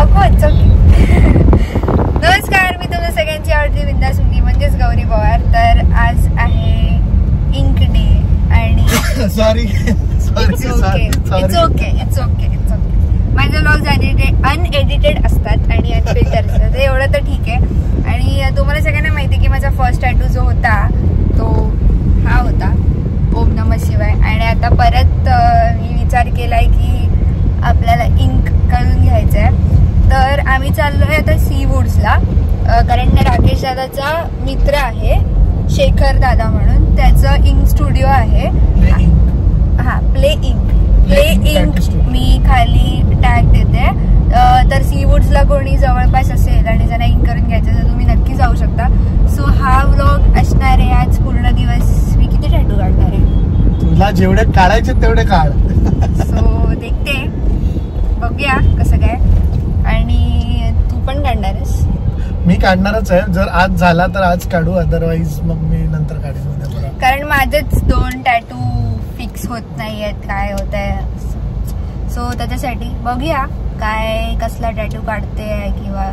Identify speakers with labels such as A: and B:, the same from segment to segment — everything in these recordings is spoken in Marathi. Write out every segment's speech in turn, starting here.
A: नको नमस्कार, मी तुमच्या सगळ्यांची आवडती बिंदास मुलगी म्हणजेच गौरी पवार. तर आज आहे इंक डे आणि
B: सॉरी
A: इट्स ओके माझे व्लॉग्स अनएडिटेड असतात आणि अनफिल्टर असतात, एवढं तर ठीक आहे. आणि तुम्हाला सगळ्यांना माहिती आहे की माझा फर्स्ट टॅटू जो होता तो हा होता, ओम नमः शिवाय. आणि आता परत मी विचार केलाय की आपल्याला इंक करून घ्यायचं आहे. तर आम्ही चाललोय आता सी वुड्सला, कारण राकेश दादाचा मित्र आहे शेखर दादा म्हणून, त्याचं इंक स्टुडिओ आहे. हा, प्ले इंक मी खाली टॅग देते. तर सी वुड्सला कोणी जवळपास असेल आणि ज्यांना इंक करून घ्यायचं तर तुम्ही नक्की जाऊ शकता. सो हा व्लॉग असणार आहे आज पूर्ण दिवस. मी किती टॅटू काढणार आहे?
B: तुला जेवढे काढायचे तेवढे काढ.
A: सो देखते, बघूया कसं काय. आणि तू पण काढणार आहेस?
B: मी काढणारच आहे. जर आज झाला तर आज काढू, अदरवाईज मग मी नंतर काढेन.
A: कारण माझेच 2 टॅटू फिक्स होत नाही आहेत, काय होत आहे. सो त्याच्यासाठी बघूया काय कसला टॅटू काढते, किंवा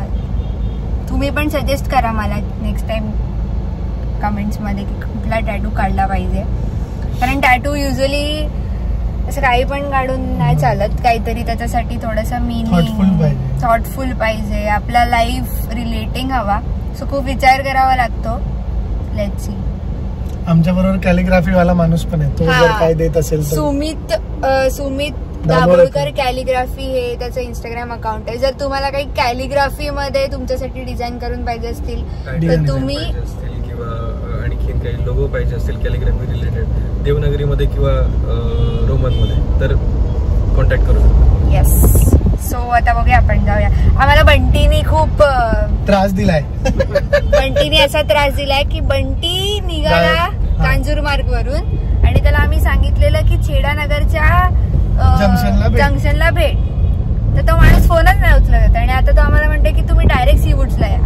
A: तुम्ही पण सजेस्ट करा मला नेक्स्ट टाइम कमेंट्समध्ये की कुठला टॅटू काढला पाहिजे. कारण टॅटू युजली असं काही पण काढून नाही चालत, काहीतरी त्याच्यासाठी थोडंसं मीनिंग थॉटफुल पाहिजे, आपला लाईफ रिलेटिंग हवा. सो खूप विचार करावा लागतो. Let's see.
B: आमच्या बरोबर कॅलिग्राफी वाला माणूस पण आहे, तो जर काय देत असेल तर
A: सुमित दाभोळकर कॅलिग्राफी हे त्याचं इंस्टाग्राम अकाउंट आहे. जर तुम्हाला काही कॅलिग्राफी मध्ये तुमच्यासाठी डिझाईन करून पाहिजे असतील तर तुम्ही,
C: आणखी काही लोगो पाहिजे असतील कॅलिग्राफी रिलेटेड देवनागरीमध्ये किंवा रोमन मध्ये, तर कॉन्टॅक्ट करू शकता.
A: येस. सो आता बघूया, आपण जाऊया. आम्हाला बंटीने खूप
B: त्रास दिलाय.
A: बंटीने असा त्रास दिलाय की बंटी निघाला कांजूरमार्ग वरून आणि त्याला आम्ही सांगितलेलं की छेडानगरच्या जंक्शनला भेट, तर तो माणूस फोनच नाही उचलत होता. आणि आता तो आम्हाला म्हणते की तुम्ही डायरेक्ट सी वुड्सला या.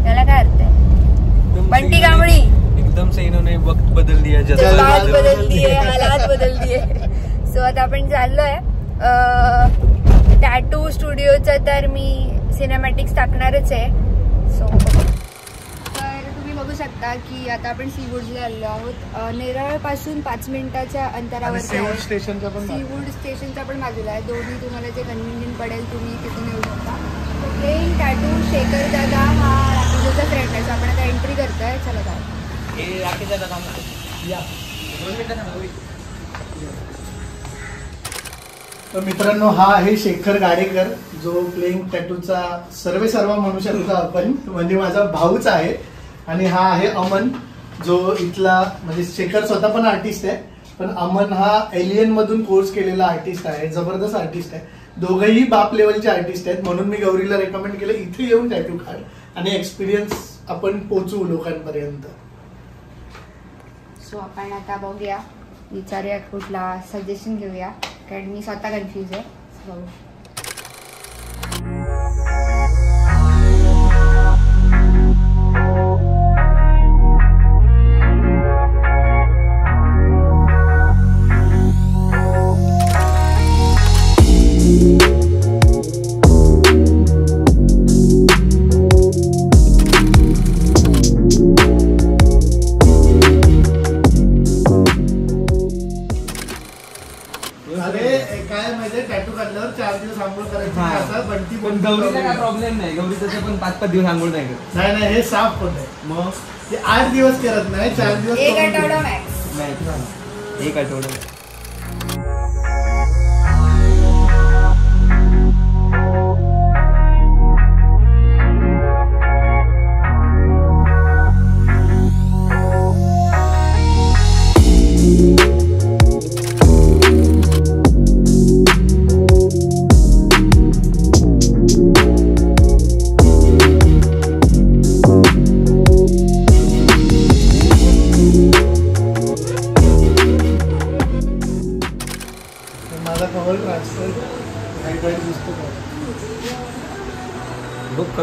A: त्याला काय अर्थ आहे? बंटी कांबळी
C: एकदम से इन्होंने वक्त बदल दिया,
A: हालात बदल दिए. सो आता आपण चाललोय टॅटू स्टुडिओचं. तर मी सिनेमॅटिक्स टाकणारच आहे. सो तर तुम्ही बघू शकता की आता आपण सी वुड्सला आलो आहोत. नेरळ पासून 5 मिनिटाच्या अंतरावर सी वुड स्टेशनचा पण बाजूला आहे. दोन्ही तुम्हाला जे कन्व्हिनियंट पडेल तुम्ही तिथून येऊ शकता. प्लेन टॅटू शेखर दादा हा राकेशचा फ्रेंड आहे. आपण आता एंट्री करतोय. चला जाऊ.
B: तर मित्रांनो, हा आहे शेखर गाडेकर, जो प्लेइंग टॅटूचा सर्व म्हणू शकतो आपण, म्हणजे माझा भाऊच आहे. आणि हा आहे अमन, जो इथला, म्हणजे शेखर स्वतः पण आर्टिस्ट आहे, पण अमन हा एलियन मधून कोर्स केलेला आर्टिस्ट आहे. जबरदस्त आर्टिस्ट आहे. दोघंही बाप लेवलचे आर्टिस्ट आहेत. म्हणून मी गौरीला रेकमेंड केलं इथे येऊन टॅटू काढ आणि एक्सपिरियन्स आपण पोहोचवू लोकांपर्यंत.
A: सो आपण आता बघूया, विचारूया, कुठला सजेशन घेऊया, कारण मी स्वतः कन्फ्यूज आहे. बघू.
B: टॅटू काढल्यावर 4 दिवस आंघोळ करायची. बंटी
C: पण गौरीला काय प्रॉब्लेम नाही. गौरी तसं पण 5-5 दिवस आंघोळ नाही करत.
B: नाही, हे साफ होत आहे. मग ते 8 दिवस करत नाही, 4 दिवस.
A: 1 आठवडा मॅक्स.
C: नाही, 1 आठवडा.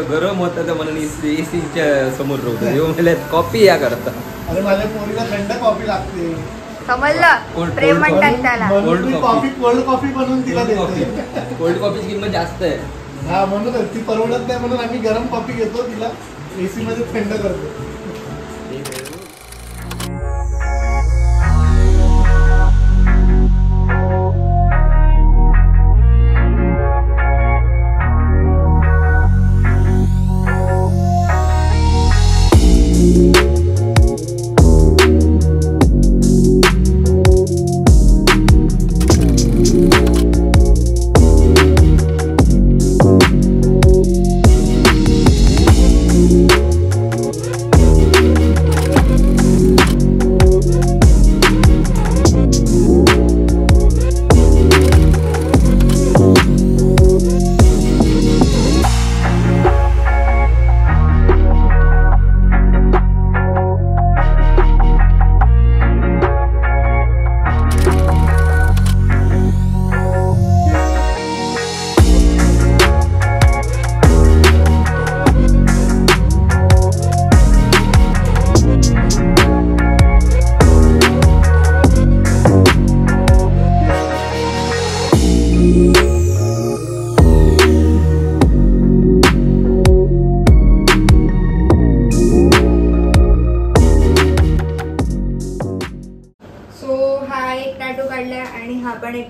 C: गरम होता त्या मनाने एसीच्या समोर राहतो. कॉफी या करता.
B: अरे माझ्या पोरीला थंड कॉफी लागते.
A: समजलं, प्रेम म्हणतात त्याला.
B: कोल्ड कॉफी बनवून तिला देते.
C: कोल्ड कॉफीची किंमत जास्त आहे.
B: हा म्हणून ती परवडत नाही म्हणून आम्ही गरम कॉफी घेतो, तिला एसी मध्ये थंड करतो.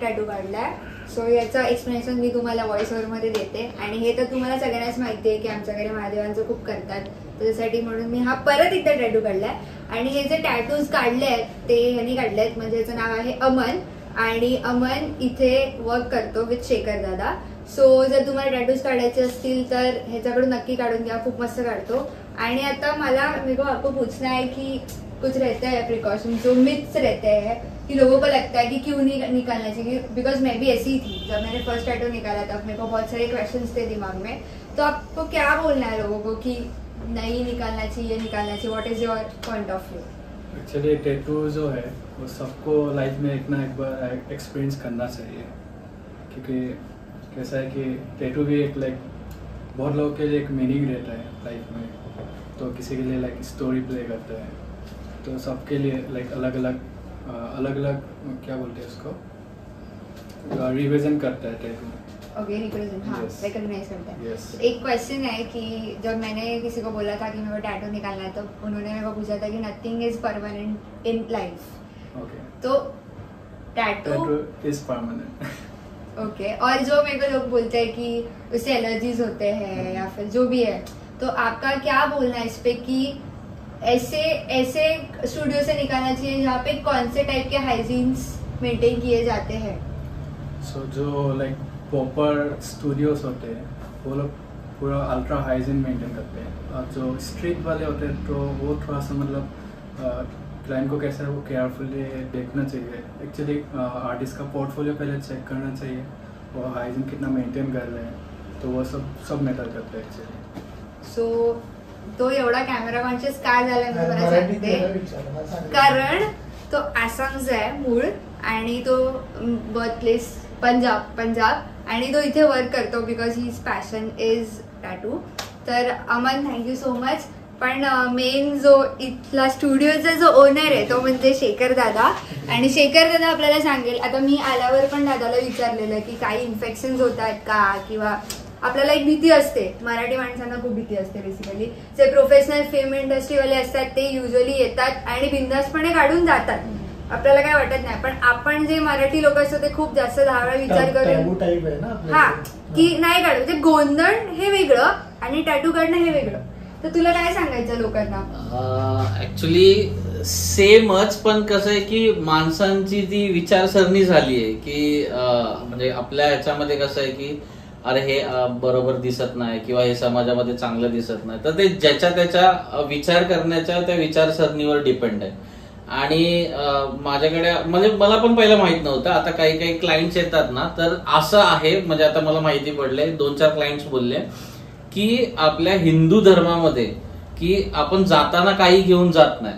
A: टॅटू काढलाय. सो याचा एक्सप्लेनेशन मी तुम्हाला व्हॉइस ओव्हर मध्ये देते. आणि हे तर तुम्हाला सगळ्यांनाच माहिती आहे की आमच्याकडे महादेवांचं खूप करतात, त्याच्यासाठी म्हणून मी हा परत एकदा टॅटू काढलाय. आणि हे जे टॅटूज काढले आहेत ते ह्यांनी काढले आहेत, म्हणजे याचं नाव आहे अमन. आणि अमन इथे वर्क करतो विथ शेखर दादा. सो जर तुम्हाला टॅटूज काढायचे असतील तर ह्याच्याकडून नक्की काढून घ्या, खूप मस्त काढतो. आणि आता मला मेरे को आपको पूछना है कि कुछ रहता है प्रिकॉशन, जो मिथ्स रहते हैं कि लोगों को लगता है कि क्यों नहीं निकालना चाहिए, बिकॉज मैं भी ऐसी ही थी. जब मैंने फर्स्ट टैटू निकाला तब मेरे को बहुत सारे क्वेश्चंस थे दिमाग में. तो आपको क्या बोलना है लोगों को कि नहीं निकालना चाहिए, निकालना चाहिए? What is your point of view?
D: Actually tattoo जो है वो सबको लाइफ में एक ना एक बार एक्सपीरियंस करना चाहिए, क्योंकि कैसा है कि टैटू भी एक लाइक बहुत लोगों के लिए एक मीनिंग रहता है लाइफ में. तो किसी के लिए लाइक स्टोरी प्ले करता है, तो सबके लिए लाइक अलग अलग क्या बोलते हैं उसको, रिविजन करता है टैटू.
A: ओके, रिप्रेजेंट, हाँ, रिकॉग्नाइज करता है.
D: Yes.
A: एक क्वेश्चन है कि जब मैंने किसी को बोला था कि मेरे को टैटू निकालना है, तो उन्होंने मेरे को पूछा था कि nothing is permanent in life.
D: Okay,
A: तो टैटू
D: इज परमानेंट.
A: ओके. और जो मेरे को लोग बोलते हैं कि उससे एलर्जीज होते हैं या फिर जो भी है, तो आपका क्या बोलना है इस पे कि ऐसे स्टूडियो से निकालना चाहिए जहाँ पे कौन से टाइप के हाइजीन्स मेंटेन किए जाते हैं?
D: सो जो लाइक प्रॉपर स्टूडियोज होते हैं वो लोग पूरा अल्ट्रा हाइजीन मेंटेन करते हैं. और जो स्ट्रीट वाले होते हैं तो वो थोड़ा सा मतलब क्लाइंट को कैसा है वो केयरफुली देखना चाहिए. एक्चुअली आर्टिस्ट का पोर्टफोलियो पहले चेक करना चाहिए, वो हाइजीन कितना मेंटेन कर रहे हैं, तो वो सब मैटर करते हैं एक्चुअली.
A: सो तो एवढा कॅमेरा कॉन्शियस काय झाला मी तुम्हाला सांगते. कारण तो आसामचा आहे मूळ आणि तो बर्थ प्लेस पंजाब आणि तो इथे वर्क करतो because his passion is tattoo. तर अमन, थँक्यू सो मच. पण मेन जो इथला स्टुडिओचा जो ओनर आहे तो म्हणजे शेखर दादा. आणि शेखर दादा आपल्याला सांगेल. आता मी आल्यावर पण दादाला विचारलेलं की काही इन्फेक्शन्स होत आहेत का, किंवा आपल्याला एक भीती असते, मराठी माणसांना खूप भीती असते बेसिकली. जे प्रोफेशनल फिल्म इंडस्ट्रीवाले असतात ते युजली येतात आणि बिंदासपणे काढून जातात, आपल्याला काय वाटत नाही. पण आपण जे मराठी लोक असतो ते खूप जास्त 10 वेळा विचार करून, हा, की नाही काढू. म्हणजे गोंधळ हे वेगळं आणि टॅटू काढणं हे वेगळं. तर तुला काय सांगायचं लोकांना?
E: ऍक्च्युली सेमच, पण कसं आहे की माणसांची ती विचारसरणी झाली आहे की म्हणजे आपल्या ह्याच्यामध्ये कसं आहे की अरे हे बरोबर दिसत नाही किंवा हे समाजामध्ये चांगलं दिसत नाही. तर ते ज्याच्या त्याच्या विचार करण्याच्या त्या विचारसरणीवर डिपेंड आहे. आणि माझ्याकडे म्हणजे मला पण पहिलं माहित नव्हतं. आता काही क्लायंट्स येतात ना, तर असं आहे, म्हणजे आता मला माहिती पडले, 2-4 क्लायंट्स बोलले की आपल्या हिंदू धर्मामध्ये की आपण जाताना काही घेऊन जात नाही.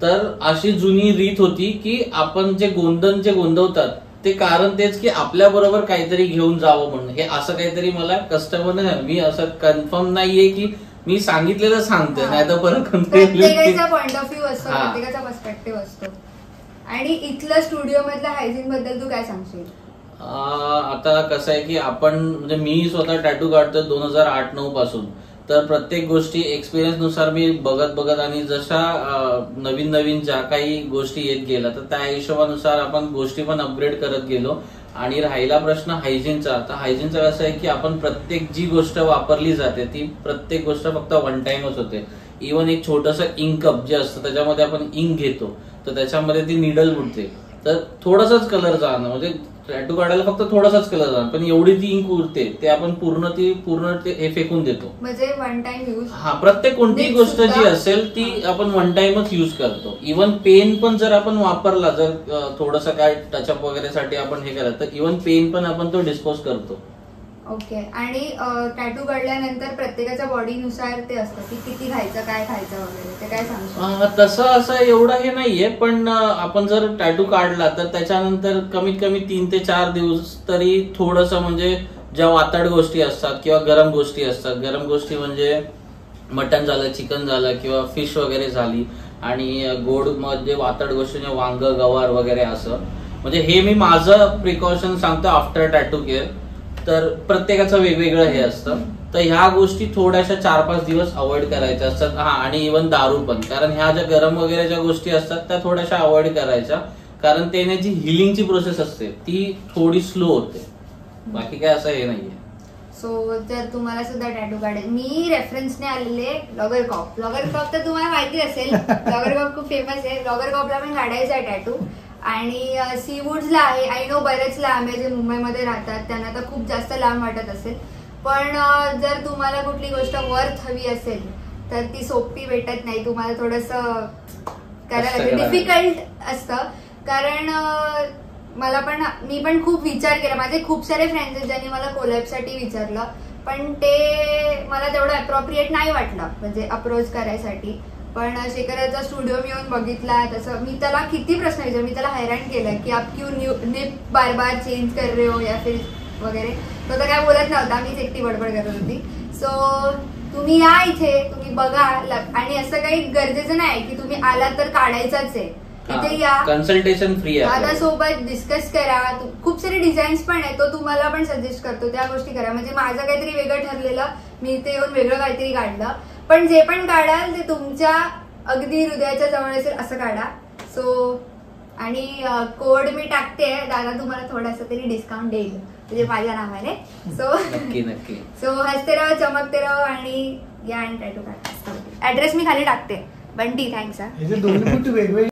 E: तर अशी जुनी रीत होती की आपण जे गोंधवतात ते कारण तेच की आपल्या बरोबर काहीतरी घेऊन जावं म्हणून. हे असं काहीतरी मला कस्टमरने, मी असं कन्फर्म नाहीये की मी सांगितलेलं सांगते, नाही तर परत
A: प्रत्येकाचा पॉइंट ऑफ व्ह्यू असतो, प्रत्येकाचा पर्स्पेक्टिव्ह असतो. आणि इथलं स्टुडिओ मधल्या हायजीन बद्दल तू काय सांगशील?
E: आता कसं आहे की आपण म्हणजे मी स्वतः टॅटू काढतो 2008-9 पासून. तर प्रत्येक गोष्टी एक्सपिरियन्स नुसार मी बघत आणि जशा नवीन ज्या काही गोष्टी येत गेल्या तर त्या हिशोबानुसार आपण गोष्टी पण अपग्रेड करत गेलो. आणि राहिला प्रश्न हायजीनचा, तर हायजीनचा कसं आहे की आपण प्रत्येक जी गोष्ट वापरली जाते ती प्रत्येक गोष्ट फक्त वन टाइमच होते. इव्हन एक छोटंसं इंक कप जे असतं त्याच्यामध्ये आपण इंक घेतो तर त्याच्यामध्ये ती निडल बुडते, तर थोडासाच कलर जाणं म्हणजे टॅटू काढायला फक्त थोडासाच कलर जाणार, पण एवढी ती इंक उरते ते आपण पूर्ण ते हे फेकून देतो.
A: म्हणजे वन टाइम यूज.
E: हा, प्रत्येक कोणतीही गोष्ट जी असेल ती आपण वन टाइमच यूज करतो. इव्हन पेन पण जर आपण वापरला, जर थोडंसं काय टचअप वगैरे साठी आपण हे केलं तर इव्हन पेन पण आपण तो डिस्पोज करतो.
A: ओके. आणि टॅटू काढल्यानंतर प्रत्येकाच्या बॉडीनुसार ते असतं की किती खायचं, काय खायचं वगैरे, ते काय सांगतो?
E: तसं असं एवढं हे नाहीये, पण आपण जर टॅटू काढला तर त्याच्यानंतर कमीत कमी 3 ते 4 दिवस तरी थोडंसं म्हणजे ज्या वातड गोष्टी असतात किंवा गरम गोष्टी असतात, गरम गोष्टी म्हणजे मटन झालं, चिकन झालं किंवा फिश वगैरे झाली, आणि गोड मध्ये वातड गोष्टी म्हणजे वांग, गवार वगैरे असं. म्हणजे हे मी माझं प्रिकॉशन सांगतो आफ्टर टॅटू केअर. तर प्रत्येकाचं वेगवेगळं हे असतं, तर ह्या गोष्टी थोड्याशा 4-5 दिवस अवॉइड करायच्या असतात. हा, आणि इव्हन दारू पण, कारण ह्या ज्या गरम वगैरे ज्या गोष्टी असतात त्या थोड्याशा अवॉइड करायच्या, कारण त्याने जी हिलिंगची प्रोसेस असते ती थोडी स्लो होते. बाकी काय असं हे नाहीये.
A: सो जर तुम्हाला सुद्धा टॅटू काढेल, मी रेफरन्सने आलेले लॉगर कॉप तर तुम्हाला माहिती असेल, लॉगर कॉप खूप फेमस आहे. लॉगर कॉपला पण काढायचा आहे टॅटू. आणि सीवूड्सला आहे. आय नो बरेच लांब आहे जे मुंबईमध्ये राहतात त्यांना तर खूप जास्त लांब वाटत असेल, पण जर तुम्हाला कुठली गोष्ट वर्थ हवी असेल तर ती सोपी भेटत नाही. तुम्हाला थोडंसं करायला लागेल, डिफिकल्ट असतं. कारण मी पण खूप विचार केला. माझे खूप सारे फ्रेंड्स आहेत ज्यांनी मला कोलॅबसाठी विचारलं, पण ते मला तेवढं अप्रोप्रिएट नाही वाटलं म्हणजे अप्रोच करायसाठी. पण शेखराचा स्टुडिओ मी येऊन बघितला, तसं मी त्याला किती प्रश्न विचारले, मी त्याला हैराण केलं की आप क्यों निप बार बार चेंज कर रहे हो या फिर वगैरे. तो तर काय बोलत नव्हता, मीच एकटी बडबड करत होती. सो तुम्ही या इथे, तुम्ही बघा. आणि असं काही गरजेचं नाही की तुम्ही आलात तर काढायचाच आहे. इथे या,
E: कन्सल्टेशन फ्री आहे,
A: दादासोबत डिस्कस करा. खूप सारे डिझाईन्स पण आहेत, तो तुम्हाला पण सजेस्ट करतो, त्या गोष्टी करा. म्हणजे माझं काहीतरी वेगळं ठरलेलं, मी इथे येऊन वेगळं काहीतरी काढलं. पण जे पण काढाल ते तुमच्या अगदी हृदयाच्या जवळ असेल असं काढा. सो आणि कोड मी टाकते, दादा तुम्हाला थोडासा तरी डिस्काउंट देईल म्हणजे माझ्या नावाने. सो
E: नक्की
A: सो हसते राहा, चमकते राहा आणि या आणि टॅटू काढा. ऍड्रेस मी खाली टाकते. बंटी, थँक्स.
B: दोन्ही वेगवेगळे